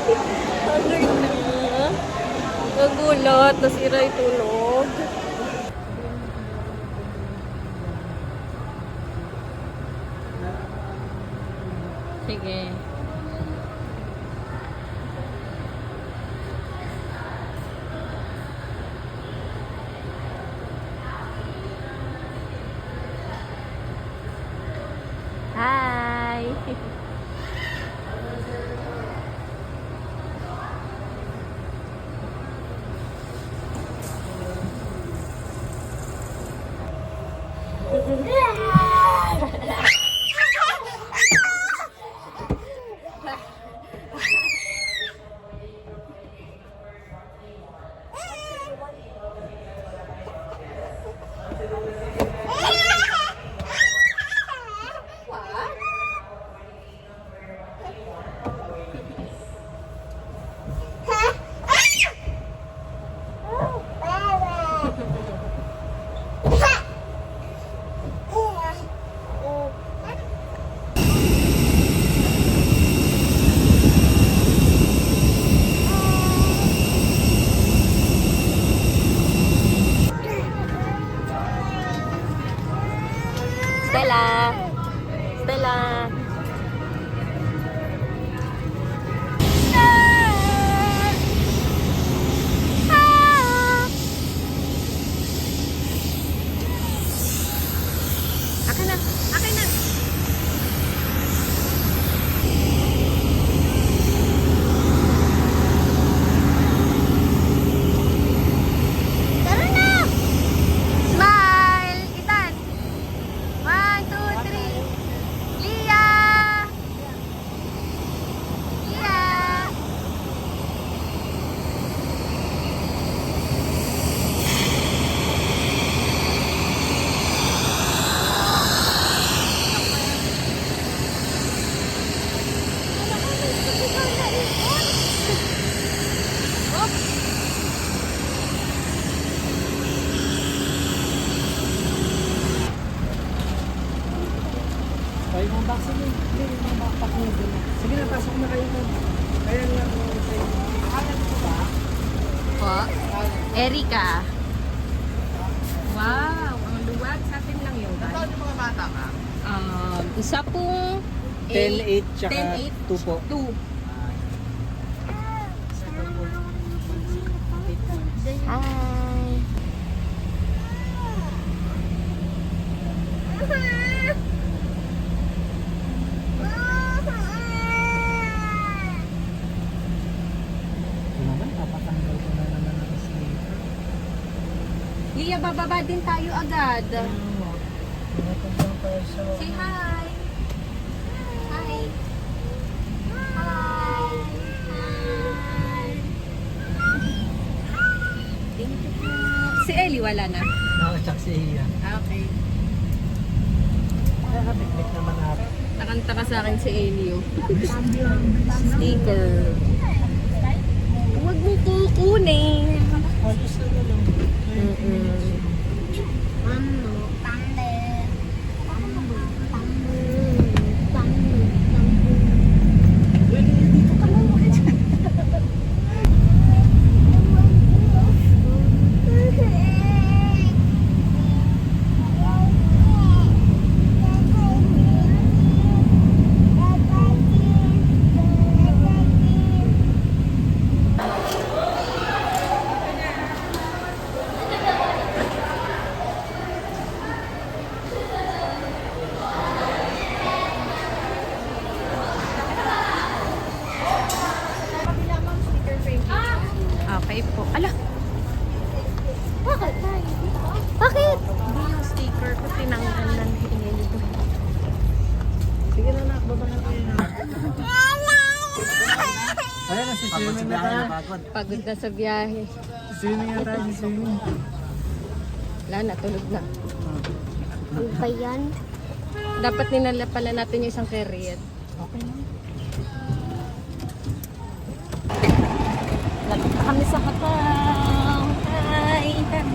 Hungry na. Nagulat. Nasira yung tulog. Sige. Hi! Stella! Stella! Akin na! Akin na! Tara na! Smile! Itan! 1, 2, 3! Leah! Leah! Tayo mong vaccine eh. Hindi, yung backpack mo din. Sige na, pasok na kayo na. Kaya lang ako sa'yo. Akalan mo ba? Po? Erika. Wow! Ang luwag sa atin lang yun. Saan yung mga bata ka? Isa pong 10, 8, tsaka 10, 8, 2 po. 2. Hi! Ito naman, papatanggal ko na naman ang sleeper. Lia, bababa din tayo agad. Pinatanggal tayo sa... Say hi! Hi! Hi! Hi! Thank you po. Si Ellie wala na? Nakachak si Ian. Okay. Nakapiknik naman natin. Nakanta ka sa akin si Ellie. Oh. Sticker. Huwag mo kukunin. Ayos na lang. Dito ka lang. Okay po. Ala! Bakit? Bakit? Hindi yung sticker ko tinanggal ng hinili ko. Sige na nak, baba na tayo na. Ayan na, swimming na tayo. Pagod na sa biyahe. Swimming na tayo, swimming. Wala na, tulog na. Ano ba yan? Dapat ninala pala natin yung isang carrier. Okay na. Lapit na kami sa Katang. Hi! Itan!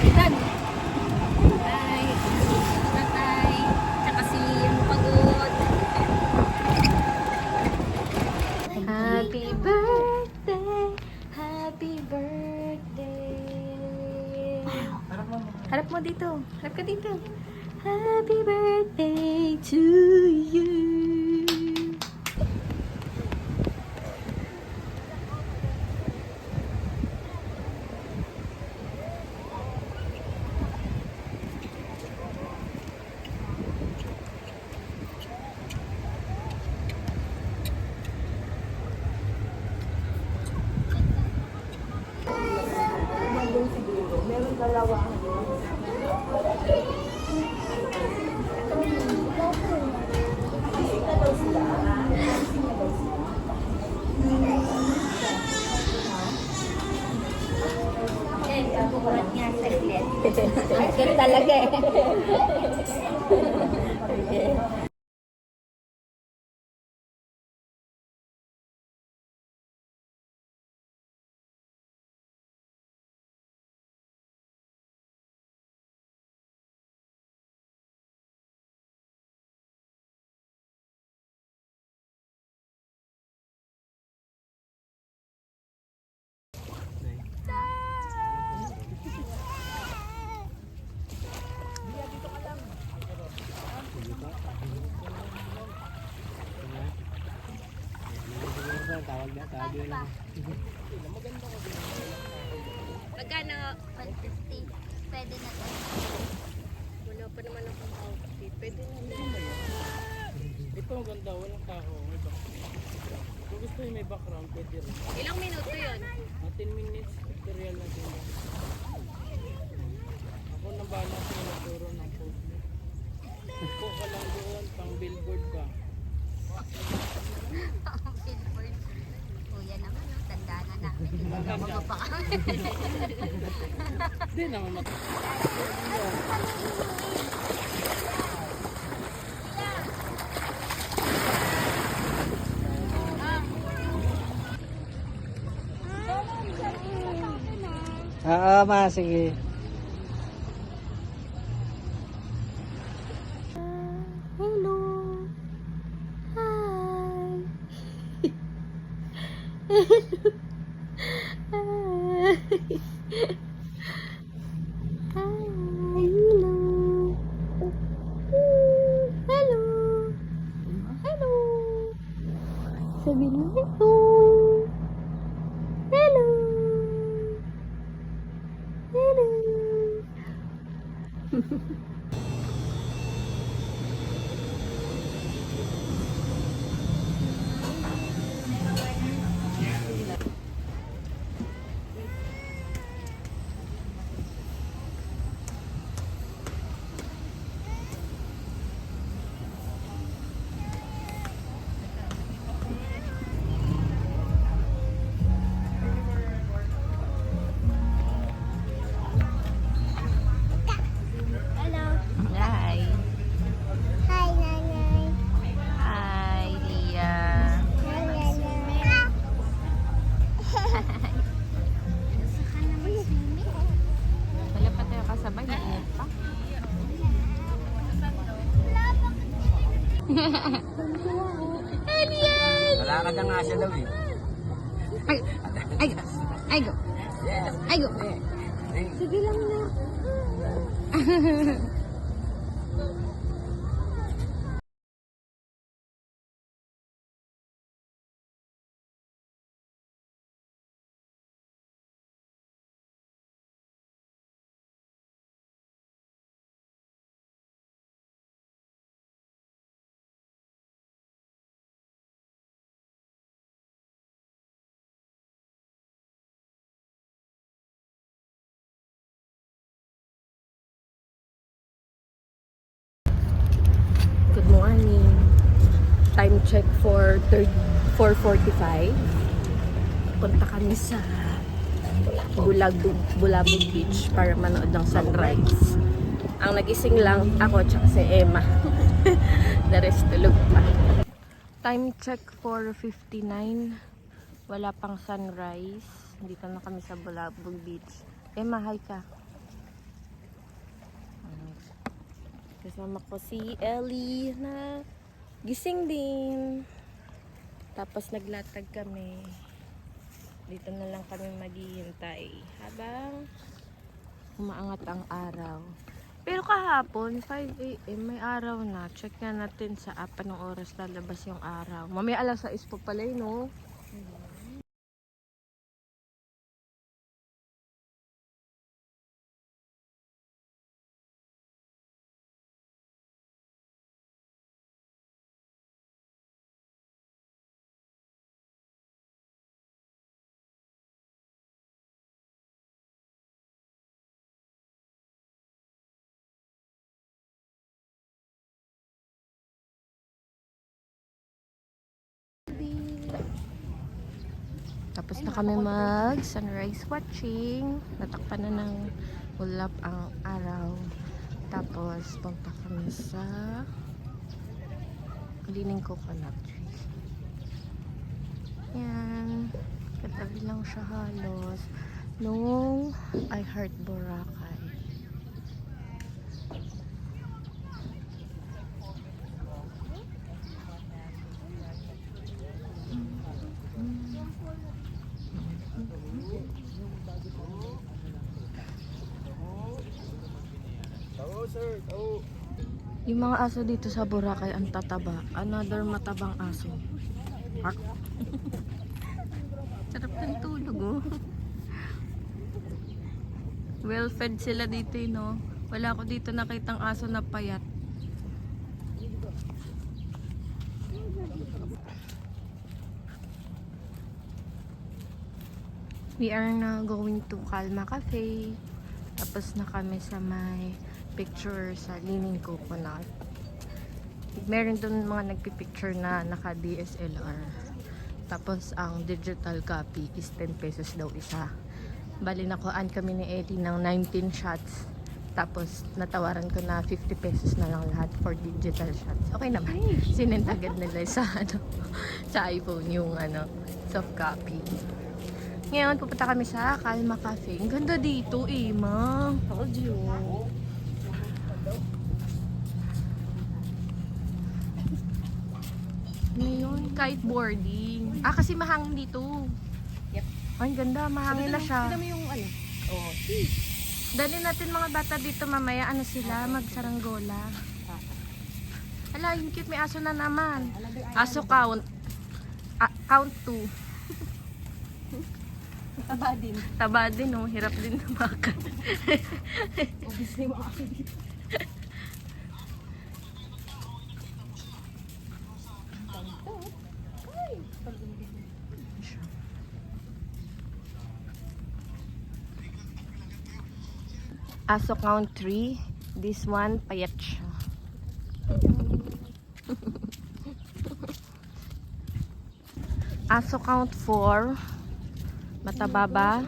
Itan! Hi! Tatay! Tsaka si yung pagod. Harap mo dito. Harap ka dito. Happy birthday to you. Agad talaga eh. Tawag na, tawag na. Magkano? 150. Pwede na to. Wala pa naman akong outfit. Pwede na. Ito ang ganda, walang tao. May background. Kung gusto nyo may background, pwede rin. Ilang minuto yun? 10 minutes, tutorial na din. Ako nang bahala sa naturo ng post. Upo ka lang doon, pang billboard ka. Billboard. Kuya naman, no? Tanda na namin. Mga pa kami. Hindi naman ma, sige. Hello. Hi. Hello. Hello. Hello. Sabi niyo hello. Hello. Hello. Hello. Hi. Hi, Nanay. Hi, Lia. Hi, Nanay. Saka naman swimming. Wala pa tayo kasabay. Naiinit pa. Wala ka na nga siya daw eh. Ay, ay, go. Ay, go. Ay, go. Sige lang na. Good morning. Time check for 4:45. Punta kami sa Bulabog Beach para manood ng sunrise. Ang nagising lang ako tsaka si Emma. The rest tulog pa. Time check 4:59. Wala pang sunrise. Dito na kami sa Bulabog Beach. Emma, hi ka. Kasama ko si Ellie na gising din. Tapos naglatag kami. Dito na lang kami maghihintay habang Umaangat ang araw. Pero kahapon, 5 AM, may araw na. Check nga natin sa app anong oras lalabas yung araw. Mamaya alas 6 po pala yun, no? Tapos na kami mag sunrise watching. Natakpan na ng ulap ang araw. Tapos punta kami sa Lining Coconut Tree. Yan. Katabi lang siya halos nung I Heart Boracay. Yung mga aso dito sa Boracay ang tataba. Another matabang aso. Park. Sarap ng tulog, oh. Well fed sila dito, no? Wala ko dito nakitang aso na payat. We are now going to Calma Cafe. Tapos na kami sa may picture sa Lining Coconut. Meron dun mga nagpipicture na naka DSLR. Tapos ang digital copy is 10 pesos daw isa. Bali nakuhaan kami ni Eddie ng 19 shots. Tapos natawaran ko na 50 pesos na lang lahat for digital shots. Okay naman. Sinintagad nila sa sa iPhone yung soft copy. Ngayon pupunta kami sa Calma Cafe. Ang ganda dito, ma. Told you. Ngayon, kiteboarding. Kasi mahangin dito. Yep. Ay, ganda. Mahangin na siya. Tignan mo yung Oh, Dali natin mga bata dito mamaya. Sila? Magsaranggola. Hala, yung cute. May aso na naman. Aso count. Count 2. taba din. Taba din, oh. Hirap din tumakan. Obviously, mga aso dito. Aso count 3. This one, payat siya. Aso count 4. Mataba ba?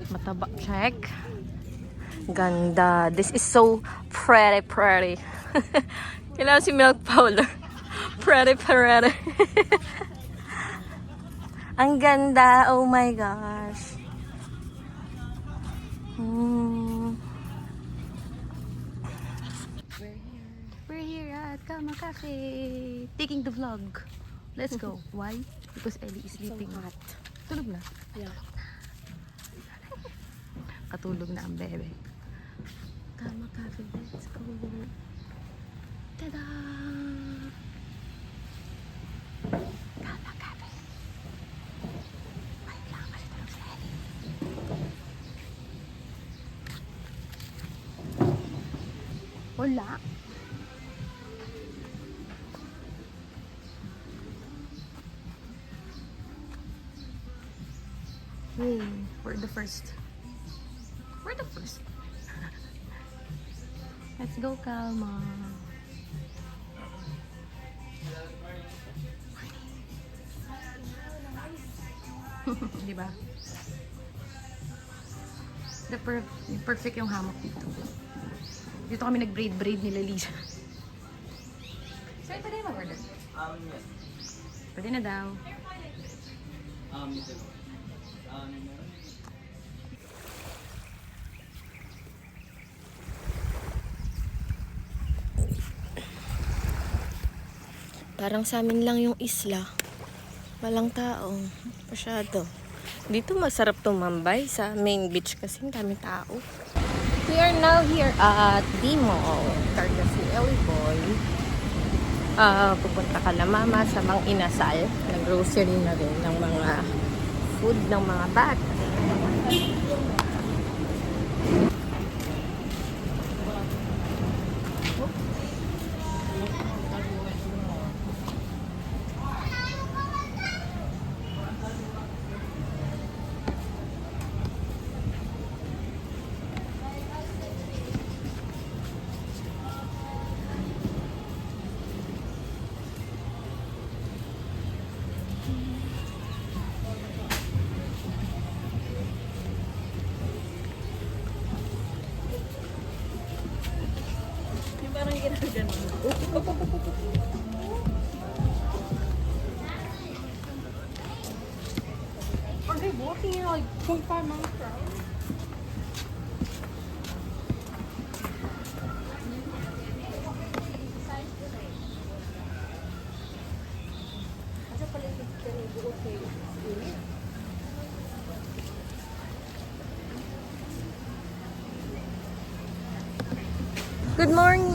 Mataba. Check. Ganda. This is so pretty. Kailangan si milk powder. Pretty. Ang ganda. Oh my gosh. We're here at Calma Cafe. Taking the vlog. Let's go. Why? Because Ellie is sleeping. Tulog na? Yeah. Katulog na ang bebe. Calma Cafe. Let's go. Tada! Calma Cafe. Ayun lang. Kasi tulog si Ellie. Wala. Hey, we're the first. Let's go, Calma. Diba? Perfect yung hammock dito. Dito kami nag-braid nila Lisa. Sir, pwede mag-order? Yes. Pwede na daw. Parang sa amin lang yung isla. Walang tao. Masyado. Dito masarap tumambay sa main beach kasi daming tao. We are now here at D-Mall. Karga si Ellie Boy. Pupunta ka na mama sa Mang Inasal. Nag-grocery na rin ng mga food ng mga bata. Are they walking in like 25 miles per hour? Good morning!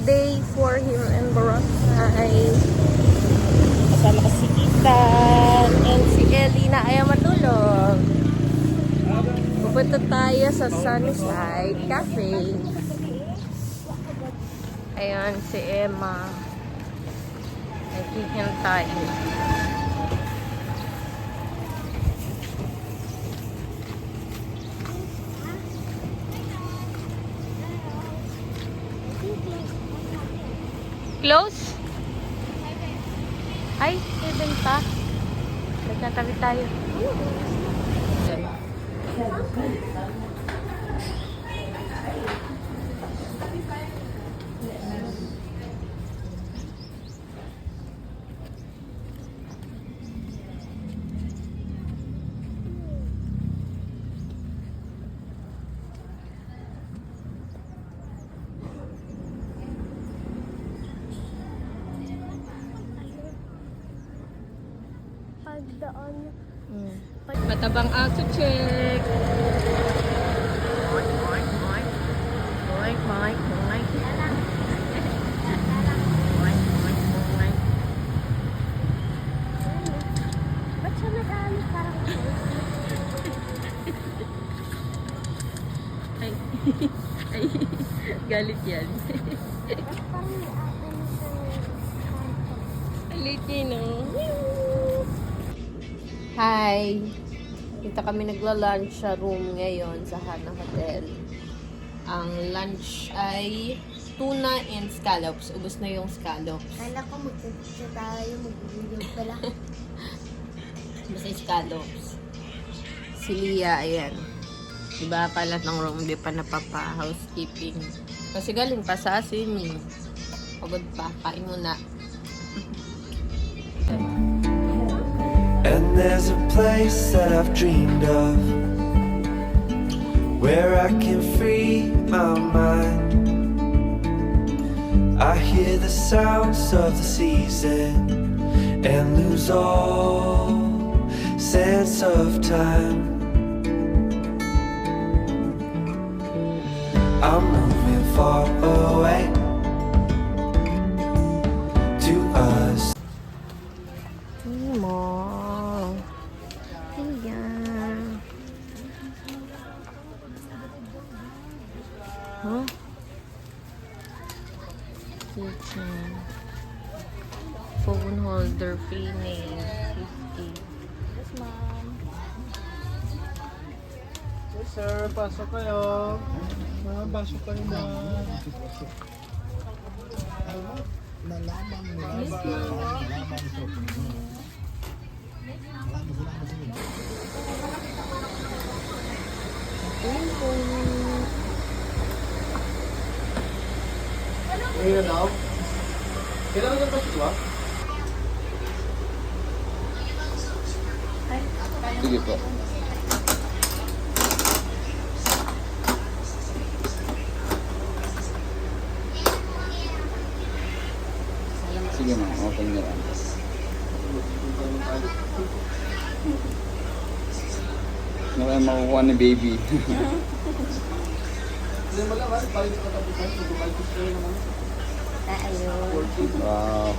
Day 4 here in Boracay. Kasama ko si Ethan and si Ellie na ayaw matulog. Pupunta tayo sa Sunside Cafe. Ayan si Emma. Naghihintay. Close? Ay, 7 pa. Nagkatabi tayo. Pagdaan. Matabang aso check. Moik, moik, moik. Moik, moik, moik. Moik, moik, moik. Ba't siya nag-aalis parang Ay, ay, galit yan. ba't parang nag-aalis sa Galit yun, no? Hi! Dito kami nagla-lunch sa room ngayon sa Hana Hotel. Ang lunch ay tuna and scallops. Ubus na yung scallops. Kala ko magkakita tayo, mag-video pala. Basta scallops. Si Lia, ayan. Diba palat ng room, di pa napapa-housekeeping. Kasi galing pa sa swimming. Pagod pa, kain muna. And there's a place that I've dreamed of, where I can free my mind. I hear the sounds of the season and lose all sense of time. I'm moving far away to us. Mall. Ayan. Huh? Kitchen. Phone holder, finish. 50. Yes, ma'am. Yes, sir. Pasok kayo. Pasok kayo na. Yes, ma'am. Ayun na. Kailangan na ba siya? Sige po. Sige ma'am, open nyo lang. Ano kaya makukuha ni baby? Ayun. Wow.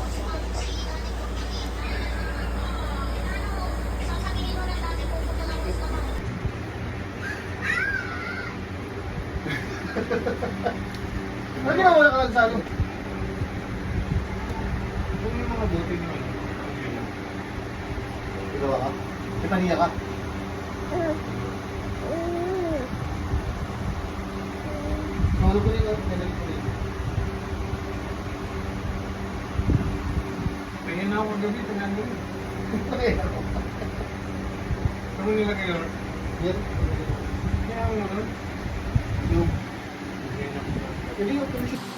Ano ginawa ka lang sa ano? Kung yung mga buti nyo. Gawa ka? Kitaniya ka? Mahulog ko rin ako. Kailan ko rin. Kaya na ako gabi. Tingnan mo. Ano nilagay yun? Yan. Kaya ako naman. Yung. Hindi ko pinag-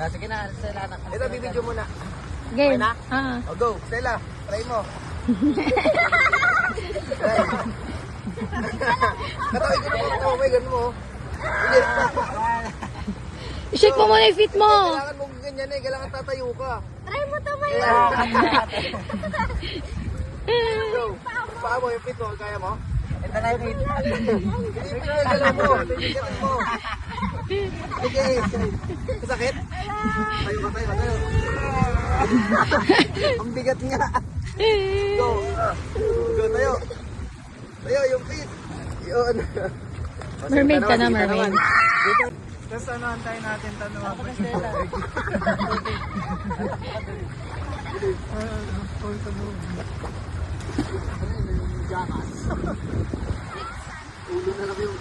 Sige na, Stella. Ito, bibidyo muna. Game. Okay na? Ah. O, go. Stella, try mo. Katawin ko naman ito. May ganun mo. Hindi. I-shake mo muna yung feet mo. Kailangan mo ganyan eh. Kailangan tatayo ka. Try mo to, may Go. Paa mo, yung feet mo. Kaya mo? Ito na yung feet. Hindi mo yung galaw mo. Bibigatin mo. Sige. Masakit? Tayo ka, tayo ka, tayo. Ang bigat nga. Go. Go, tayo. Tayo, yung feet. Yun. Mermaid ka na, mermaid. Tapos ano, antayin natin tanong ako. Ulo na lang yung